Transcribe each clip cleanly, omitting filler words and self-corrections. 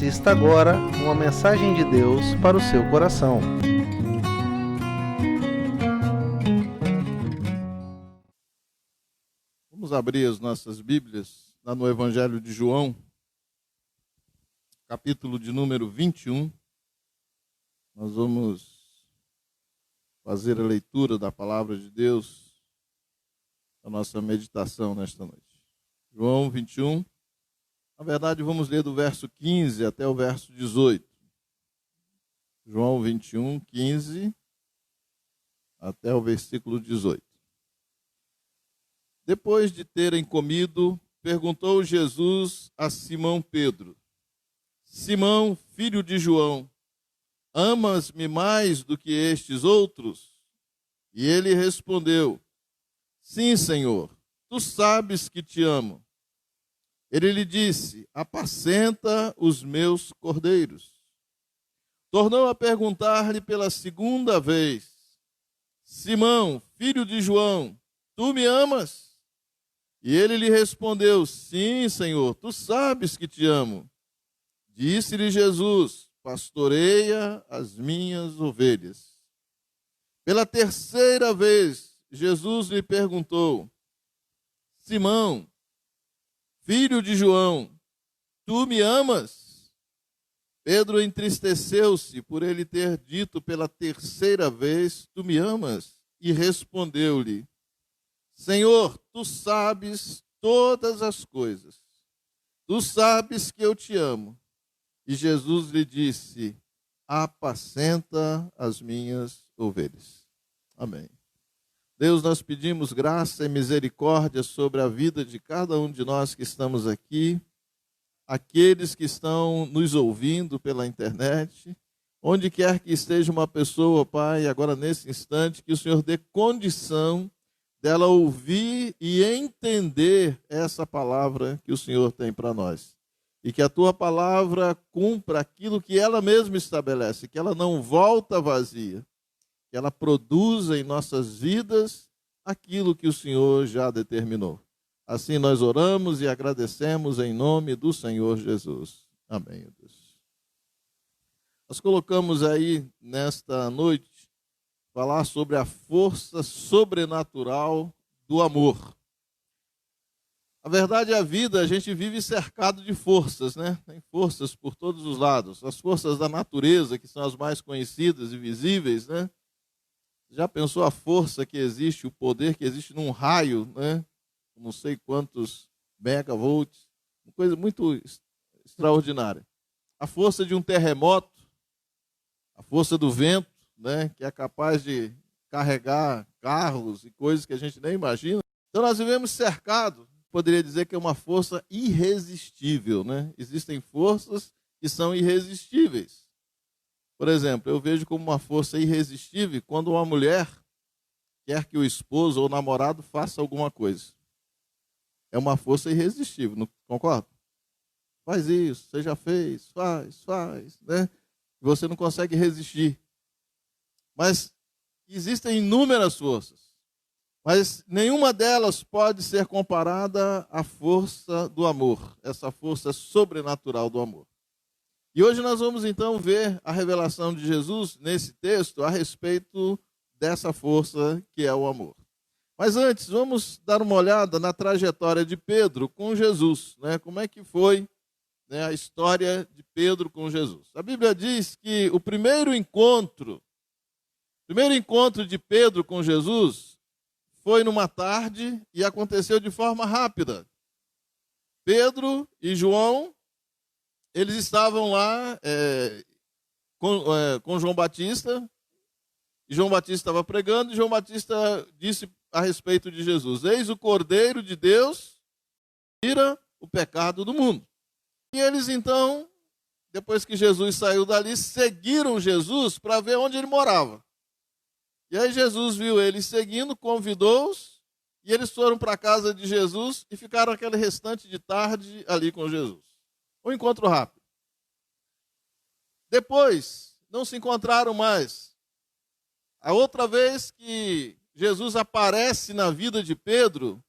Assista agora uma mensagem de Deus para o seu coração. Vamos abrir as nossas Bíblias lá no Evangelho de João, capítulo de número 21. Nós vamos fazer a leitura da palavra de Deus, a nossa meditação nesta noite. João 21. Na verdade, vamos ler do verso 15 até o verso 18. João 21, 15 até o versículo 18. Depois de terem comido, perguntou Jesus a Simão Pedro: Simão, filho de João, amas-me mais do que estes outros? E ele respondeu: Sim, Senhor, tu sabes que te amo. Ele lhe disse: apacenta os meus cordeiros. Tornou a perguntar-lhe pela segunda vez: Simão, filho de João, tu me amas? E ele lhe respondeu: Sim, Senhor, tu sabes que te amo. Disse-lhe Jesus: pastoreia as minhas ovelhas. Pela terceira vez, Jesus lhe perguntou: Simão, filho de João, tu me amas? Pedro entristeceu-se por ele ter dito pela terceira vez: tu me amas? E respondeu-lhe: Senhor, tu sabes todas as coisas. Tu sabes que eu te amo. E Jesus lhe disse: apacenta as minhas ovelhas. Amém. Deus, nós pedimos graça e misericórdia sobre a vida de cada um de nós que estamos aqui, aqueles que estão nos ouvindo pela internet, onde quer que esteja uma pessoa, Pai, agora nesse instante, que o Senhor dê condição dela ouvir e entender essa palavra que o Senhor tem para nós. E que a Tua palavra cumpra aquilo que ela mesma estabelece, que ela não volta vazia, que ela produza em nossas vidas aquilo que o Senhor já determinou. Assim nós oramos e agradecemos em nome do Senhor Jesus. Amém, Deus. Nós colocamos aí nesta noite falar sobre a força sobrenatural do amor. A verdade é a vida, a gente vive cercado de forças, né? Tem forças por todos os lados. As forças da natureza, que são as mais conhecidas e visíveis, né? Já pensou a força que existe, o poder que existe num raio, né? Não sei quantos megavolts, uma coisa muito extraordinária. A força de um terremoto, a força do vento, né? Que é capaz de carregar carros e coisas que a gente nem imagina. Então nós vivemos cercados, poderia dizer que é uma força irresistível, né? Existem forças que são irresistíveis. Por exemplo, eu vejo como uma força irresistível quando uma mulher quer que o esposo ou o namorado faça alguma coisa. É uma força irresistível, não concorda? Faz isso, você já fez, faz, né? Você não consegue resistir. Mas existem inúmeras forças, mas nenhuma delas pode ser comparada à força do amor, essa força sobrenatural do amor. E hoje nós vamos então ver a revelação de Jesus nesse texto a respeito dessa força que é o amor. Mas antes, vamos dar uma olhada na trajetória de Pedro com Jesus, né? Como é que foi, né, a história de Pedro com Jesus. A Bíblia diz que o primeiro encontro de Pedro com Jesus foi numa tarde e aconteceu de forma rápida. Pedro e João, eles estavam lá com João Batista, e João Batista estava pregando, e João Batista disse a respeito de Jesus: eis o Cordeiro de Deus, que tira o pecado do mundo. E eles então, depois que Jesus saiu dali, seguiram Jesus para ver onde ele morava. E aí Jesus viu eles seguindo, convidou-os, e eles foram para a casa de Jesus e ficaram aquele restante de tarde ali com Jesus. Um encontro rápido. Depois, não se encontraram mais. A outra vez que Jesus aparece na vida de Pedro,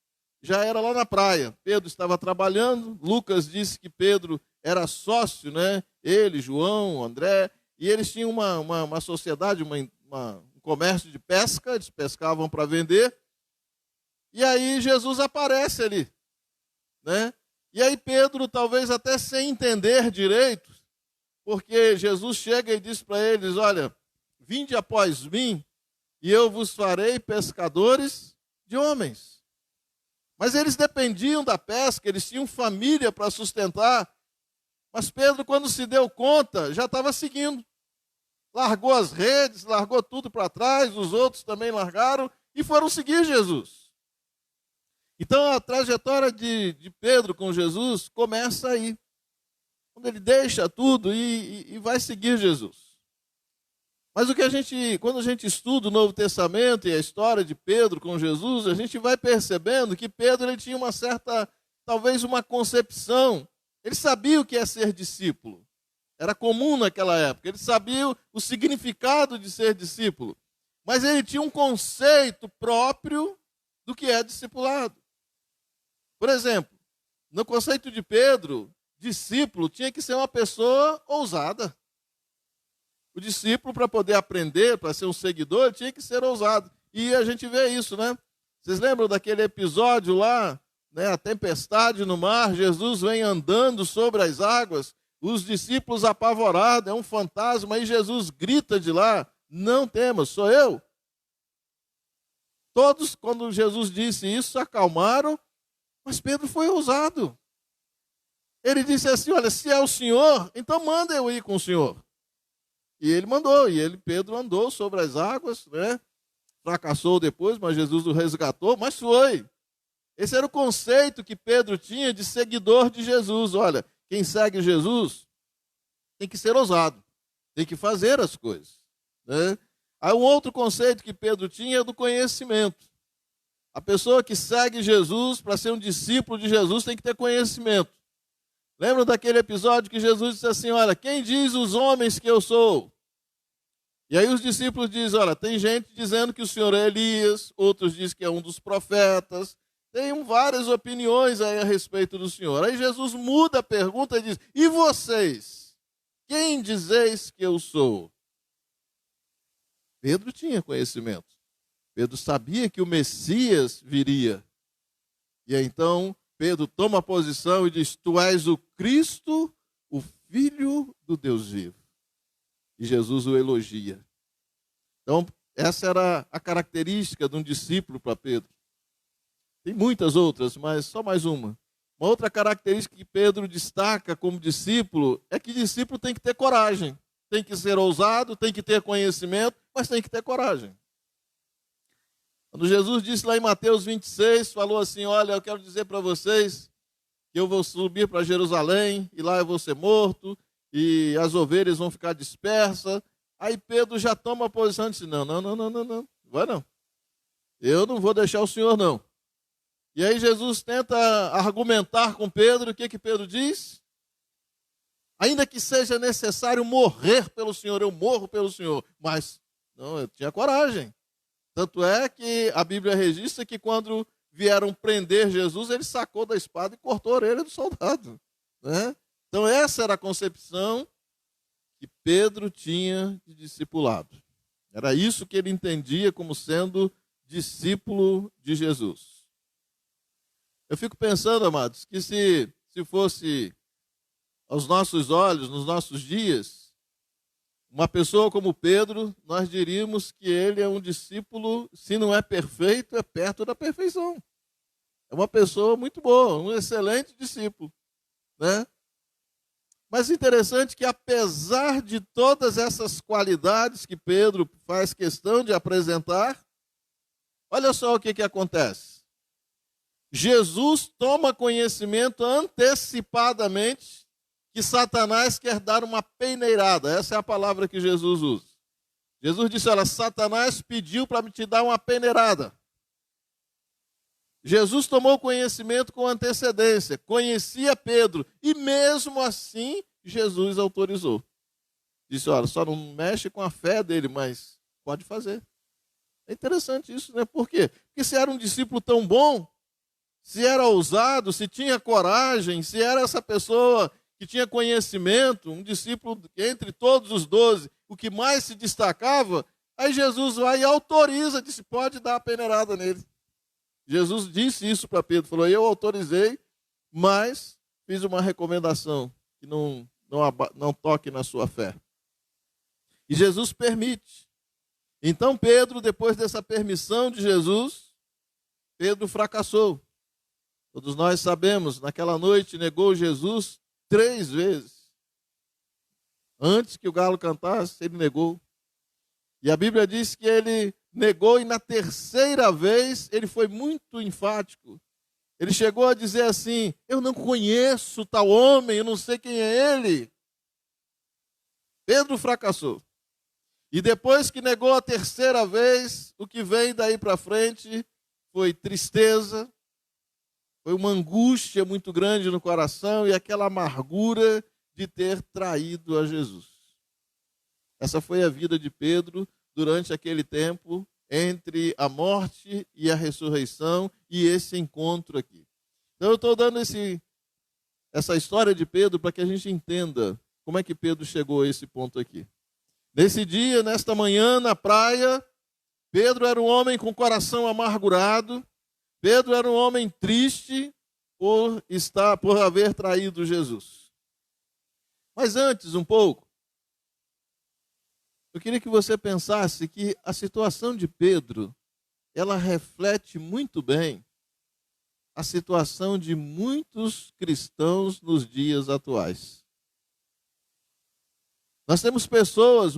já era lá na praia. Pedro estava trabalhando, Lucas disse que Pedro era sócio, né? Ele, João, André, e eles tinham uma sociedade, um comércio de pesca, eles pescavam para vender. E aí Jesus aparece ali, né? E aí Pedro, talvez até sem entender direito, porque Jesus chega e diz para eles, olha, vinde após mim, e eu vos farei pescadores de homens. Mas eles dependiam da pesca, eles tinham família para sustentar. Mas Pedro, quando se deu conta, já estava seguindo. Largou as redes, largou tudo para trás, os outros também largaram e foram seguir Jesus. Então a trajetória de Pedro com Jesus começa aí. Quando ele deixa tudo e vai seguir Jesus. Mas quando a gente estuda o Novo Testamento e a história de Pedro com Jesus, a gente vai percebendo que Pedro ele tinha uma certa, talvez uma concepção. Ele sabia o que é ser discípulo. Era comum naquela época. Ele sabia o significado de ser discípulo. Mas ele tinha um conceito próprio do que é discipulado. Por exemplo, no conceito de Pedro, discípulo tinha que ser uma pessoa ousada. O discípulo, para poder aprender, para ser um seguidor, tinha que ser ousado. E a gente vê isso, né? Vocês lembram daquele episódio lá, né? A tempestade no mar, Jesus vem andando sobre as águas, os discípulos apavorados, é um fantasma, e Jesus grita de lá, não temas, sou eu. Todos, quando Jesus disse isso, se acalmaram, mas Pedro foi ousado. Ele disse assim, olha, se é o Senhor, então manda eu ir com o Senhor. E ele mandou, Pedro andou sobre as águas, né? Fracassou depois, mas Jesus o resgatou, mas foi. Esse era o conceito que Pedro tinha de seguidor de Jesus. Olha, quem segue Jesus tem que ser ousado, tem que fazer as coisas, né? Aí um outro conceito que Pedro tinha é do conhecimento. A pessoa que segue Jesus, para ser um discípulo de Jesus, tem que ter conhecimento. Lembram daquele episódio que Jesus disse assim, olha, quem diz os homens que eu sou? E aí os discípulos dizem, olha, tem gente dizendo que o Senhor é Elias, outros dizem que é um dos profetas, tem várias opiniões aí a respeito do Senhor. Aí Jesus muda a pergunta e diz, e vocês? Quem dizeis que eu sou? Pedro tinha conhecimento. Pedro sabia que o Messias viria. E aí, então Pedro toma a posição e diz, tu és o Cristo, o Filho do Deus vivo. E Jesus o elogia. Então, essa era a característica de um discípulo para Pedro. Tem muitas outras, mas só mais uma. Uma outra característica que Pedro destaca como discípulo é que discípulo tem que ter coragem. Tem que ser ousado, tem que ter conhecimento, mas tem que ter coragem. Quando Jesus disse lá em Mateus 26, falou assim, olha, eu quero dizer para vocês que eu vou subir para Jerusalém, e lá eu vou ser morto, e as ovelhas vão ficar dispersas. Aí Pedro já toma a posição e diz, não, vai não. Eu não vou deixar o Senhor, não. E aí Jesus tenta argumentar com Pedro, o que Pedro diz? Ainda que seja necessário morrer pelo Senhor, eu morro pelo Senhor. Mas, não, eu tinha coragem. Tanto é que a Bíblia registra que quando vieram prender Jesus, ele sacou da espada e cortou a orelha do soldado, né? Então essa era a concepção que Pedro tinha de discipulado. Era isso que ele entendia como sendo discípulo de Jesus. Eu fico pensando, amados, que se fosse aos nossos olhos, nos nossos dias, uma pessoa como Pedro, nós diríamos que ele é um discípulo, se não é perfeito, é perto da perfeição. É uma pessoa muito boa, um excelente discípulo, né? Mas interessante que apesar de todas essas qualidades que Pedro faz questão de apresentar, olha só o que acontece. Jesus toma conhecimento antecipadamente que Satanás quer dar uma peneirada. Essa é a palavra que Jesus usa. Jesus disse, olha, Satanás pediu para te dar uma peneirada. Jesus tomou conhecimento com antecedência, conhecia Pedro, e mesmo assim, Jesus autorizou. Disse, olha, só não mexe com a fé dele, mas pode fazer. É interessante isso, né? Por quê? Porque se era um discípulo tão bom, se era ousado, se tinha coragem, se era essa pessoa que tinha conhecimento, um discípulo entre todos os 12, o que mais se destacava, aí Jesus vai e autoriza, disse, pode dar a peneirada nele. Jesus disse isso para Pedro, falou, eu autorizei, mas fiz uma recomendação, que não toque na sua fé. E Jesus permite. Então Pedro, depois dessa permissão de Jesus, Pedro fracassou. Todos nós sabemos, naquela noite negou Jesus 3 vezes. Antes que o galo cantasse, ele negou. E a Bíblia diz que ele negou e na terceira vez ele foi muito enfático. Ele chegou a dizer assim, eu não conheço tal homem, eu não sei quem é ele. Pedro fracassou. E depois que negou a terceira vez, o que vem daí para frente foi tristeza, foi uma angústia muito grande no coração e aquela amargura de ter traído a Jesus. Essa foi a vida de Pedro durante aquele tempo, entre a morte e a ressurreição e esse encontro aqui. Então eu estou dando essa história de Pedro para que a gente entenda como é que Pedro chegou a esse ponto aqui. Nesse dia, nesta manhã, na praia, Pedro era um homem com o coração amargurado, Pedro era um homem triste por haver traído Jesus. Mas antes, um pouco, eu queria que você pensasse que a situação de Pedro, ela reflete muito bem a situação de muitos cristãos nos dias atuais. Nós temos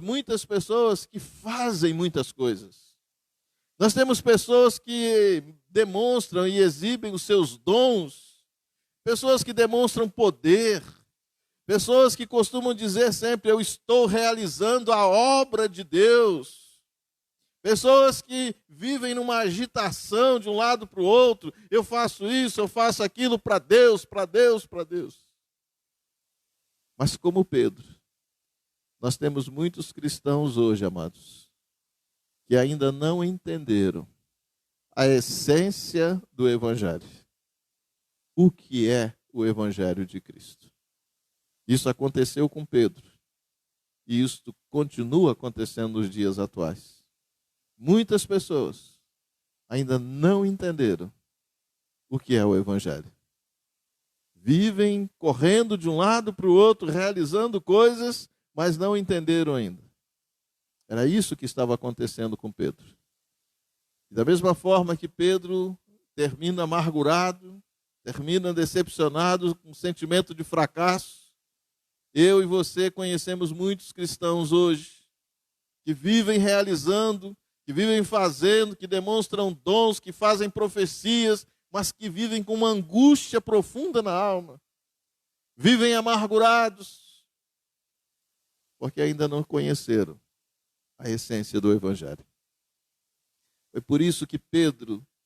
muitas pessoas que fazem muitas coisas. Nós temos pessoas que demonstram e exibem os seus dons, pessoas que demonstram poder, pessoas que costumam dizer sempre, eu estou realizando a obra de Deus. Pessoas que vivem numa agitação de um lado para o outro, eu faço isso, eu faço aquilo para Deus, para Deus, para Deus. Mas como Pedro, nós temos muitos cristãos hoje, amados, que ainda não entenderam a essência do Evangelho. O que é o Evangelho de Cristo? Isso aconteceu com Pedro. E isso continua acontecendo nos dias atuais. Muitas pessoas ainda não entenderam o que é o Evangelho. Vivem correndo de um lado para o outro, realizando coisas, mas não entenderam ainda. Era isso que estava acontecendo com Pedro. E da mesma forma que Pedro termina amargurado, termina decepcionado, com um sentimento de fracasso, eu e você conhecemos muitos cristãos hoje que vivem realizando, que vivem fazendo, que demonstram dons, que fazem profecias, mas que vivem com uma angústia profunda na alma. Vivem amargurados, porque ainda não conheceram a essência do Evangelho. Foi por isso que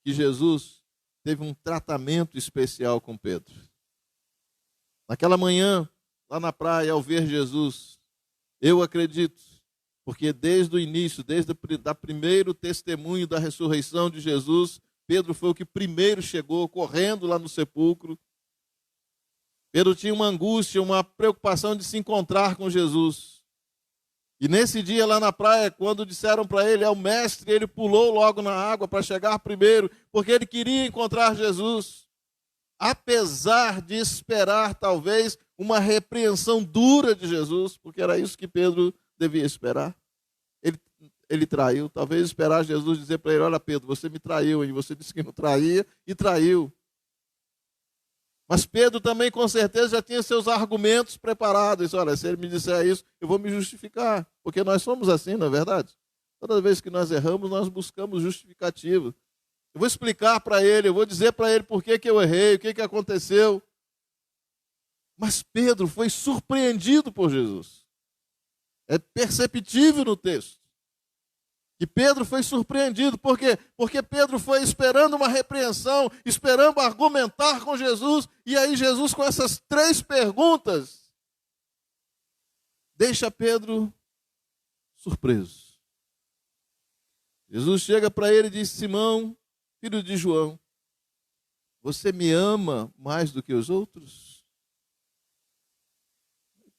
Jesus teve um tratamento especial com Pedro. Naquela manhã, lá na praia, ao ver Jesus, eu acredito, porque desde o início, desde o primeiro testemunho da ressurreição de Jesus, Pedro foi o que primeiro chegou, correndo lá no sepulcro. Pedro tinha uma angústia, uma preocupação de se encontrar com Jesus. E nesse dia lá na praia, quando disseram para ele, é o mestre, ele pulou logo na água para chegar primeiro, porque ele queria encontrar Jesus. Apesar de esperar, talvez, uma repreensão dura de Jesus, porque era isso que Pedro devia esperar. Ele traiu, talvez esperar Jesus dizer para ele, olha Pedro, você me traiu, e você disse que não traía, e traiu. Mas Pedro também, com certeza, já tinha seus argumentos preparados. Olha, se ele me disser isso, eu vou me justificar. Porque nós somos assim, não é verdade? Toda vez que nós erramos, nós buscamos justificativo. Eu vou explicar para ele, eu vou dizer para ele por que eu errei, o que aconteceu. Mas Pedro foi surpreendido por Jesus. É perceptível no texto. E Pedro foi surpreendido, por quê? Porque Pedro foi esperando uma repreensão, esperando argumentar com Jesus, e aí Jesus com essas 3 perguntas, deixa Pedro surpreso. Jesus chega para ele e diz, Simão, filho de João, você me ama mais do que os outros?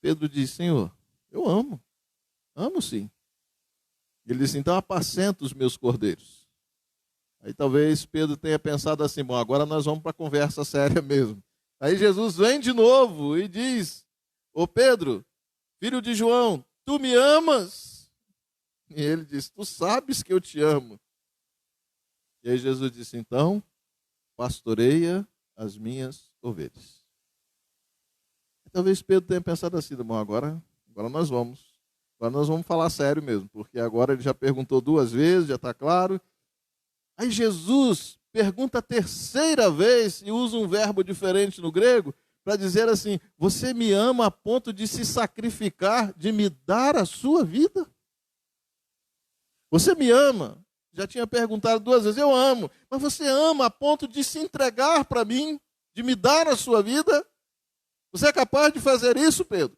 Pedro diz: Senhor, eu amo sim. Ele disse: então apacenta os meus cordeiros. Aí talvez Pedro tenha pensado assim: bom, agora nós vamos para a conversa séria mesmo. Aí Jesus vem de novo e diz: ô Pedro, filho de João, tu me amas? E ele diz: tu sabes que eu te amo. E aí Jesus disse: então, pastoreia as minhas ovelhas. E talvez Pedro tenha pensado assim: bom, agora nós vamos. Agora nós vamos falar sério mesmo, porque agora ele já perguntou 2 vezes, já está claro. Aí Jesus pergunta a 3ª vez e usa um verbo diferente no grego para dizer assim: você me ama a ponto de se sacrificar, de me dar a sua vida? Você me ama? Já tinha perguntado 2 vezes, eu amo. Mas você ama a ponto de se entregar para mim, de me dar a sua vida? Você é capaz de fazer isso, Pedro?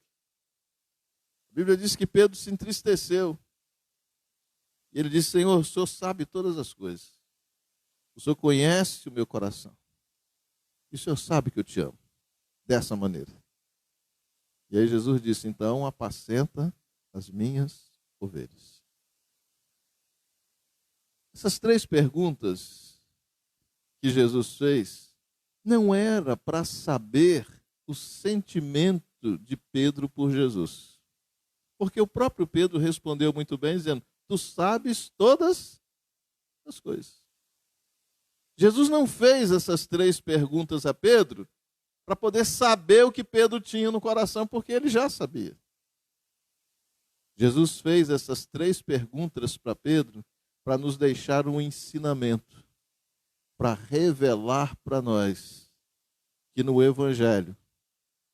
A Bíblia diz que Pedro se entristeceu. E ele disse: Senhor, o Senhor sabe todas as coisas. O Senhor conhece o meu coração. E o Senhor sabe que eu te amo. Dessa maneira. E aí Jesus disse: então apacenta as minhas ovelhas. Essas 3 perguntas que Jesus fez não era para saber o sentimento de Pedro por Jesus. Porque o próprio Pedro respondeu muito bem, dizendo: tu sabes todas as coisas. Jesus não fez essas 3 perguntas a Pedro para poder saber o que Pedro tinha no coração, porque ele já sabia. Jesus fez essas 3 perguntas para Pedro para nos deixar um ensinamento, para revelar para nós que no Evangelho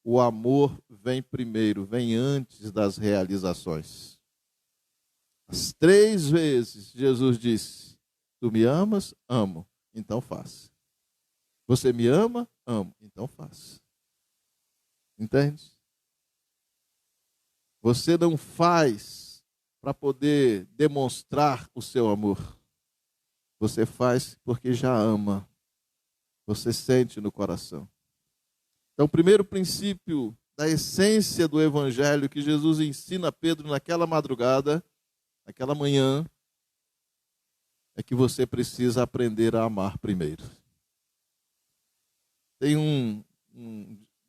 o amor vem primeiro, vem antes das realizações. As 3 vezes Jesus disse: tu me amas? Amo. Então faça. Você me ama? Amo. Então faça. Entende? Você não faz para poder demonstrar o seu amor. Você faz porque já ama. Você sente no coração. Então, o primeiro princípio da essência do Evangelho que Jesus ensina a Pedro naquela madrugada, naquela manhã, é que você precisa aprender a amar primeiro. Tem um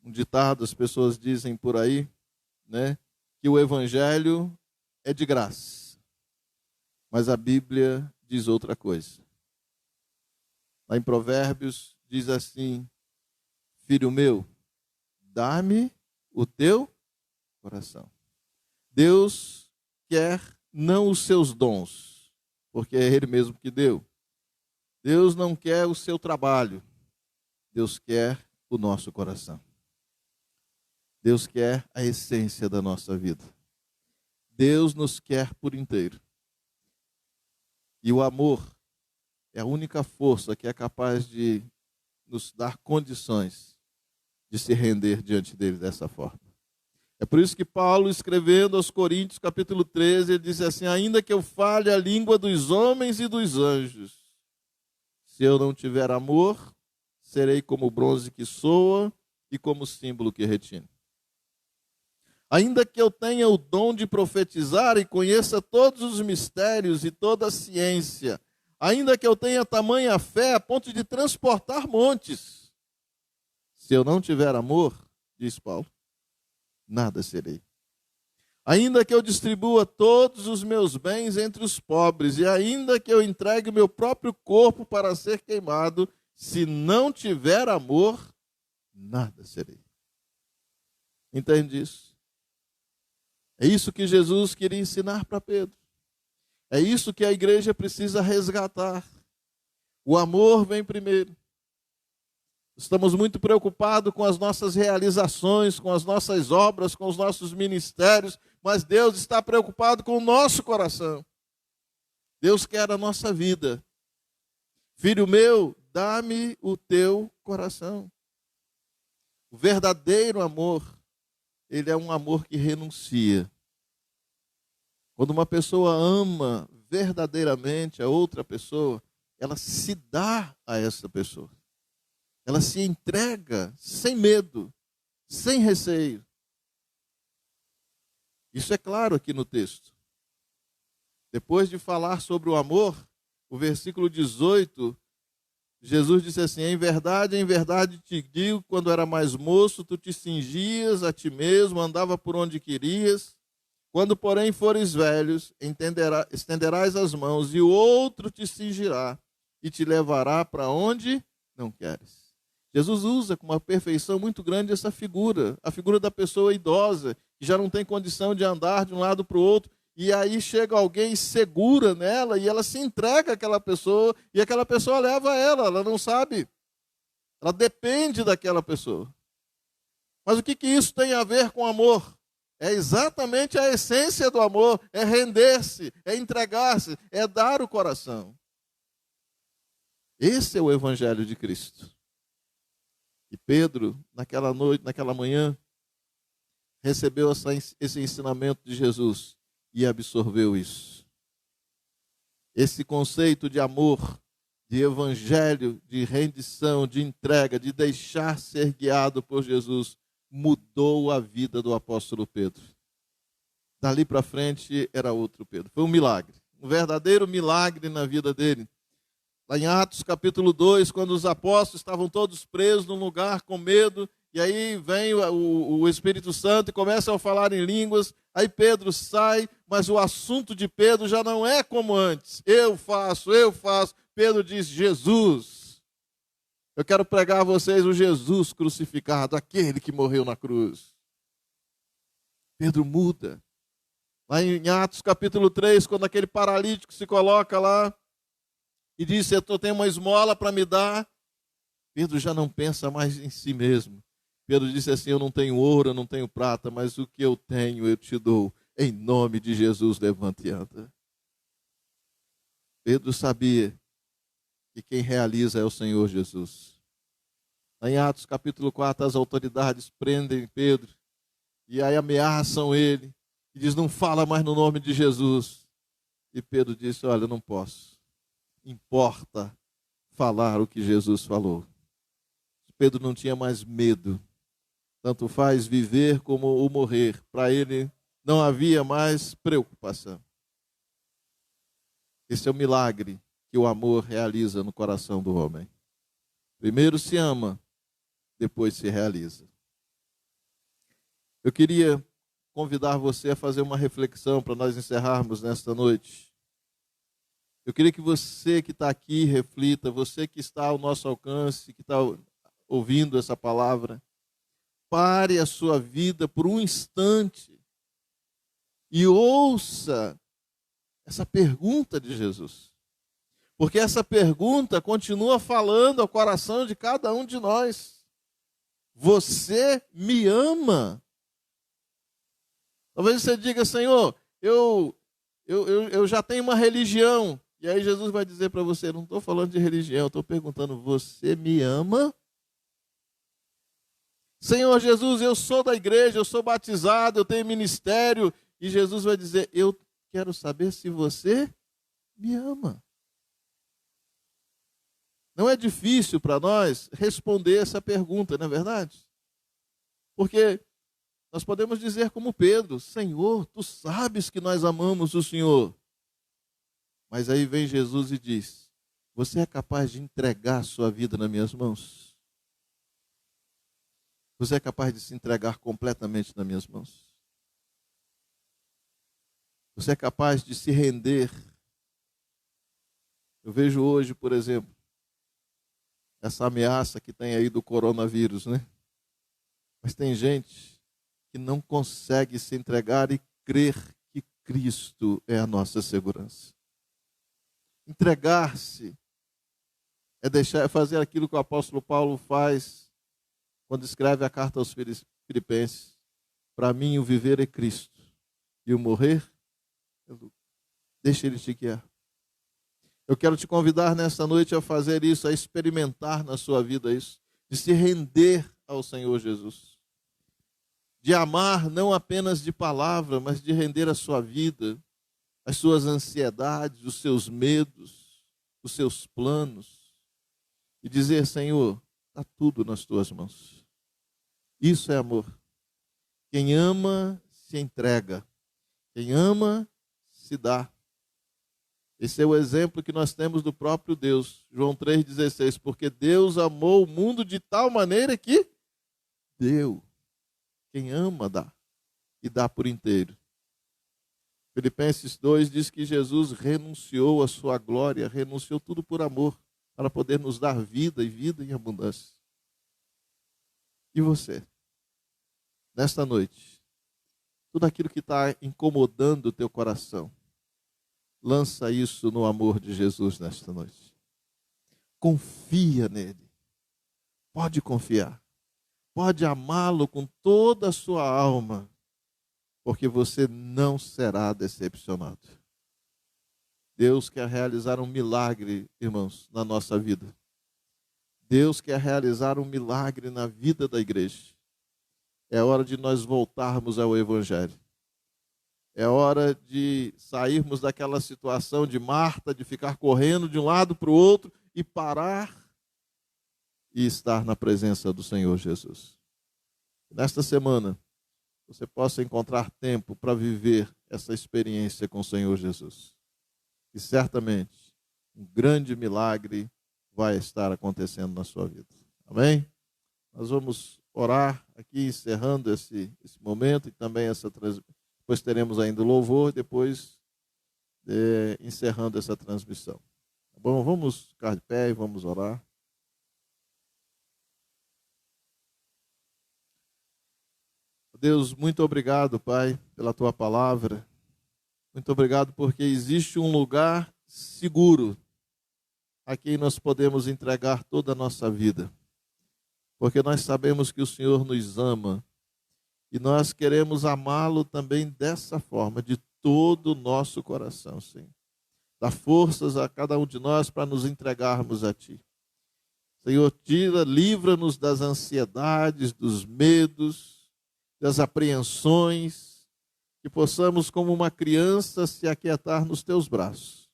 ditado, as pessoas dizem por aí, né, que o Evangelho é de graça, mas a Bíblia diz outra coisa. Lá em Provérbios diz assim: filho meu, dá-me o teu coração. Deus quer não os seus dons, porque é Ele mesmo que deu. Deus não quer o seu trabalho. Deus quer o nosso coração. Deus quer a essência da nossa vida. Deus nos quer por inteiro. E o amor é a única força que é capaz de nos dar condições de se render diante dele dessa forma. É por isso que Paulo, escrevendo aos Coríntios, capítulo 13, ele diz assim: ainda que eu fale a língua dos homens e dos anjos, se eu não tiver amor, serei como o bronze que soa e como o símbolo que retine. Ainda que eu tenha o dom de profetizar e conheça todos os mistérios e toda a ciência, ainda que eu tenha tamanha fé a ponto de transportar montes, se eu não tiver amor, diz Paulo, nada serei. Ainda que eu distribua todos os meus bens entre os pobres, e ainda que eu entregue o meu próprio corpo para ser queimado, se não tiver amor, nada serei. Entende isso? É isso que Jesus queria ensinar para Pedro. É isso que a igreja precisa resgatar. O amor vem primeiro. Estamos muito preocupados com as nossas realizações, com as nossas obras, com os nossos ministérios, mas Deus está preocupado com o nosso coração. Deus quer a nossa vida. Filho meu, dá-me o teu coração. O verdadeiro amor, ele é um amor que renuncia. Quando uma pessoa ama verdadeiramente a outra pessoa, ela se dá a essa pessoa. Ela se entrega sem medo, sem receio. Isso é claro aqui no texto. Depois de falar sobre o amor, o versículo 18, Jesus disse assim: em verdade te digo, quando era mais moço, tu te cingias a ti mesmo, andava por onde querias. Quando, porém, fores velhos, estenderás as mãos, e o outro te cingirá e te levará para onde não queres. Jesus usa com uma perfeição muito grande essa figura, a figura da pessoa idosa, que já não tem condição de andar de um lado para o outro, e aí chega alguém, segura nela, e ela se entrega àquela pessoa, e aquela pessoa leva ela não sabe, ela depende daquela pessoa. Mas o que isso tem a ver com amor? É exatamente a essência do amor, é render-se, é entregar-se, é dar o coração. Esse é o Evangelho de Cristo. E Pedro, naquela noite, naquela manhã, recebeu esse ensinamento de Jesus e absorveu isso. Esse conceito de amor, de evangelho, de rendição, de entrega, de deixar ser guiado por Jesus, mudou a vida do apóstolo Pedro. Dali para frente era outro Pedro. Foi um milagre, um verdadeiro milagre na vida dele. Lá em Atos capítulo 2, quando os apóstolos estavam todos presos num lugar com medo, e aí vem o Espírito Santo e começam a falar em línguas, aí Pedro sai, mas o assunto de Pedro já não é como antes. Eu faço. Pedro diz: Jesus. Eu quero pregar a vocês o Jesus crucificado, aquele que morreu na cruz. Pedro muda. Lá em Atos capítulo 3, quando aquele paralítico se coloca lá, e disse: eu tenho uma esmola para me dar. Pedro já não pensa mais em si mesmo. Pedro disse assim: eu não tenho ouro, eu não tenho prata, mas o que eu tenho eu te dou. Em nome de Jesus, levante e anda. Pedro sabia que quem realiza é o Senhor Jesus. Em Atos capítulo 4, as autoridades prendem Pedro e aí ameaçam ele. E diz: não fala mais no nome de Jesus. E Pedro disse: olha, eu não posso. Importa falar o que Jesus falou. Pedro não tinha mais medo. Tanto faz viver como o morrer. Para ele não havia mais preocupação. Esse é o milagre que o amor realiza no coração do homem. Primeiro se ama, depois se realiza. Eu queria convidar você a fazer uma reflexão para nós encerrarmos nesta noite. Eu queria que você que está aqui reflita, você que está ao nosso alcance, que está ouvindo essa palavra, pare a sua vida por um instante e ouça essa pergunta de Jesus. Porque essa pergunta continua falando ao coração de cada um de nós. Você me ama? Talvez você diga: Senhor, eu já tenho uma religião. E aí Jesus vai dizer para você: não estou falando de religião, estou perguntando, você me ama? Senhor Jesus, eu sou da igreja, eu sou batizado, eu tenho ministério. E Jesus vai dizer: eu quero saber se você me ama. Não é difícil para nós responder essa pergunta, não é verdade? Porque nós podemos dizer como Pedro: Senhor, tu sabes que nós amamos o Senhor. Mas aí vem Jesus e diz: você é capaz de entregar sua vida nas minhas mãos? Você é capaz de se entregar completamente nas minhas mãos? Você é capaz de se render? Eu vejo hoje, por exemplo, essa ameaça que tem aí do coronavírus, né? Mas tem gente que não consegue se entregar e crer que Cristo é a nossa segurança. Entregar-se é fazer aquilo que o apóstolo Paulo faz quando escreve a carta aos Filipenses: para mim o viver é Cristo e o morrer é lucro. Deixa ele te guiar. Eu quero te convidar nesta noite a fazer isso, a experimentar na sua vida isso, de se render ao Senhor Jesus, de amar não apenas de palavra, mas de render a sua vida, as suas ansiedades, os seus medos, os seus planos, e dizer: Senhor, está tudo nas tuas mãos. Isso é amor. Quem ama se entrega. Quem ama, se dá. Esse é o exemplo que nós temos do próprio Deus. João 3,16. Porque Deus amou o mundo de tal maneira que deu. Quem ama, dá. E dá por inteiro. Filipenses 2 diz que Jesus renunciou à sua glória, renunciou tudo por amor, para poder nos dar vida e vida em abundância. E você? Nesta noite, tudo aquilo que está incomodando o teu coração, lança isso no amor de Jesus nesta noite. Confia nele. Pode confiar. Pode amá-lo com toda a sua alma, porque você não será decepcionado. Deus quer realizar um milagre, irmãos, na nossa vida. Deus quer realizar um milagre na vida da igreja. É hora de nós voltarmos ao Evangelho. É hora de sairmos daquela situação de Marta, de ficar correndo de um lado para o outro e parar e estar na presença do Senhor Jesus. Nesta semana, você possa encontrar tempo para viver essa experiência com o Senhor Jesus. E certamente, um grande milagre vai estar acontecendo na sua vida. Amém? Nós vamos orar aqui, encerrando esse momento e também essa transmissão. Depois teremos ainda o louvor, depois encerrando essa transmissão. Tá bom? Vamos ficar de pé e vamos orar. Deus, muito obrigado, Pai, pela Tua palavra. Muito obrigado porque existe um lugar seguro a quem nós podemos entregar toda a nossa vida. Porque nós sabemos que o Senhor nos ama e nós queremos amá-lo também dessa forma, de todo o nosso coração, Senhor. Dá forças a cada um de nós para nos entregarmos a Ti. Senhor, livra-nos das ansiedades, dos medos, das apreensões, que possamos, como uma criança, se aquietar nos Teus braços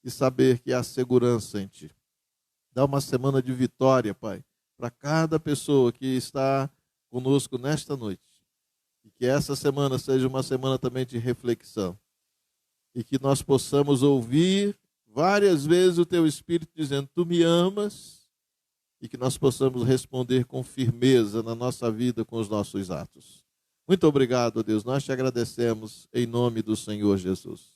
e saber que há segurança em Ti. Dá uma semana de vitória, Pai, para cada pessoa que está conosco nesta noite. E que essa semana seja uma semana também de reflexão. E que nós possamos ouvir várias vezes o Teu Espírito dizendo, Tu me amas, e que nós possamos responder com firmeza na nossa vida com os nossos atos. Muito obrigado, Deus. Nós te agradecemos em nome do Senhor Jesus.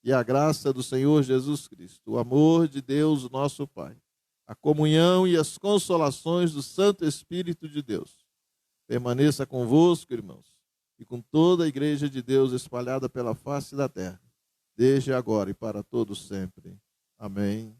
E a graça do Senhor Jesus Cristo, o amor de Deus, nosso Pai, a comunhão e as consolações do Santo Espírito de Deus, permaneça convosco, irmãos, e com toda a igreja de Deus espalhada pela face da terra, desde agora e para todos sempre. Amém.